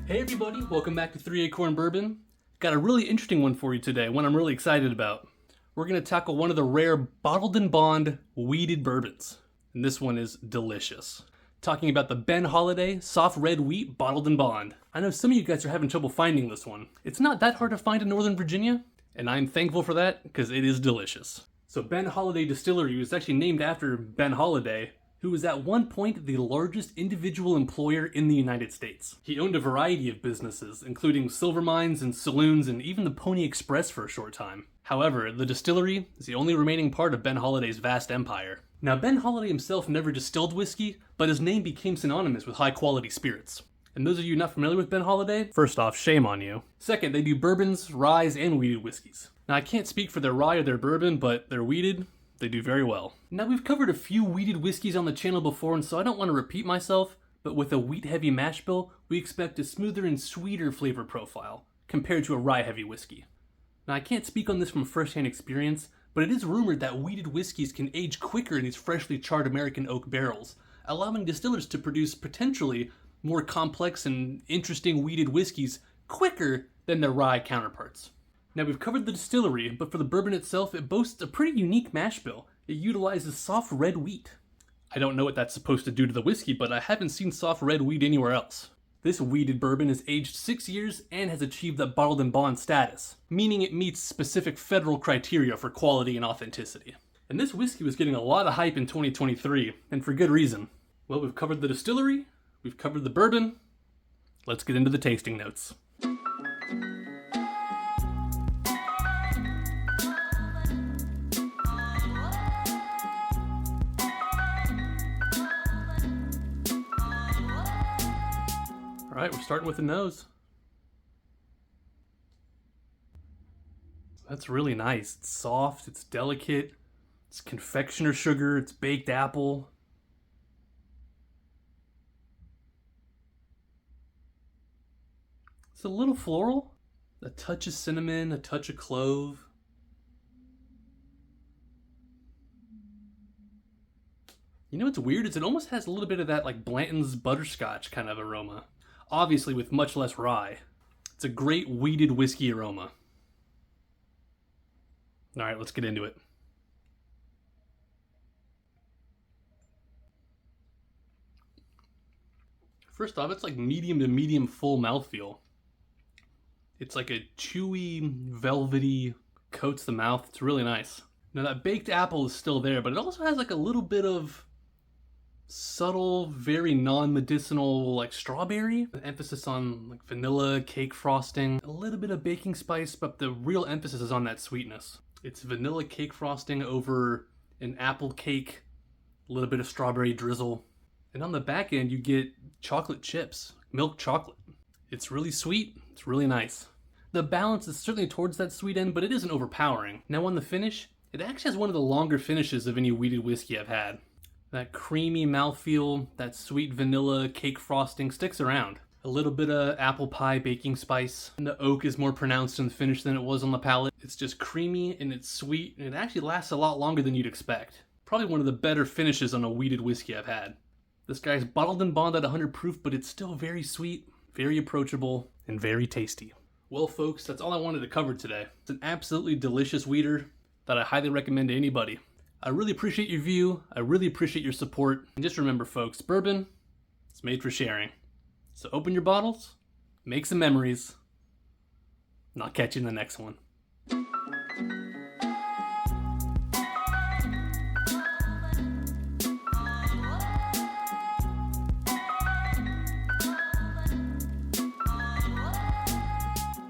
Hey everybody, welcome back to 3 Acorn Bourbon. Got a really interesting one for you today, one I'm really excited about. We're going to tackle one of the rare bottled in bond wheated bourbons. And this one is delicious. Talking about the Ben Holladay soft red wheat bottled in bond. I know some of you guys are having trouble finding this one. It's not that hard to find in Northern Virginia, and I'm thankful for that because it is delicious. So Ben Holladay Distillery was actually named after Ben Holladay, who was at one point the largest individual employer in the United States. He owned a variety of businesses, including silver mines and saloons and even the Pony Express for a short time. However, the distillery is the only remaining part of Ben Holladay's vast empire. Now, Ben Holladay himself never distilled whiskey, but his name became synonymous with high-quality spirits. And those of you not familiar with Ben Holladay, first off, shame on you. Second, they do bourbons, ryes, and wheated whiskeys. Now, I can't speak for their rye or their bourbon, but their wheated, they do very well. Now, we've covered a few wheated whiskeys on the channel before, and so I don't want to repeat myself, but with a wheat-heavy mash bill, we expect a smoother and sweeter flavor profile compared to a rye-heavy whiskey. Now, I can't speak on this from first-hand experience, but it is rumored that wheated whiskeys can age quicker in these freshly charred American oak barrels, allowing distillers to produce potentially more complex and interesting wheated whiskeys quicker than their rye counterparts. Now, we've covered the distillery, but for the bourbon itself, it boasts a pretty unique mash bill. It utilizes soft red wheat. I don't know what that's supposed to do to the whiskey, but I haven't seen soft red wheat anywhere else. This wheated bourbon is aged 6 years and has achieved the bottled in bond status, meaning it meets specific federal criteria for quality and authenticity. And this whiskey was getting a lot of hype in 2023, and for good reason. Well, we've covered the distillery, we've covered the bourbon. Let's get into the tasting notes. Alright, we're starting with the nose. That's really nice. It's soft, it's delicate, it's confectioner sugar, it's baked apple. It's a little floral, a touch of cinnamon, a touch of clove. You know what's weird? It almost has a little bit of that like Blanton's butterscotch kind of aroma. Obviously with much less rye. It's a great wheated whiskey aroma. Alright, let's get into it. First off, it's like medium to medium full mouthfeel. It's like a chewy, velvety, coats the mouth. It's really nice. Now that baked apple is still there, but it also has like a little bit of subtle, very non-medicinal, like strawberry. An emphasis on like vanilla, cake frosting, a little bit of baking spice, but the real emphasis is on that sweetness. It's vanilla cake frosting over an apple cake, a little bit of strawberry drizzle. And on the back end, you get chocolate chips, milk chocolate. It's really sweet, it's really nice. The balance is certainly towards that sweet end, but it isn't overpowering. Now on the finish, it actually has one of the longer finishes of any wheated whiskey I've had. That creamy mouthfeel, that sweet vanilla cake frosting sticks around. A little bit of apple pie baking spice, and the oak is more pronounced in the finish than it was on the palate. It's just creamy and it's sweet, and it actually lasts a lot longer than you'd expect. Probably one of the better finishes on a wheated whiskey I've had. This guy's bottled in bond at 100 proof, but it's still very sweet, very approachable, and very tasty. Well folks, that's all I wanted to cover today. It's an absolutely delicious wheater that I highly recommend to anybody. I really appreciate your view, I really appreciate your support, and just remember folks, bourbon, it's made for sharing. So open your bottles, make some memories, and I'll catch you in the next one.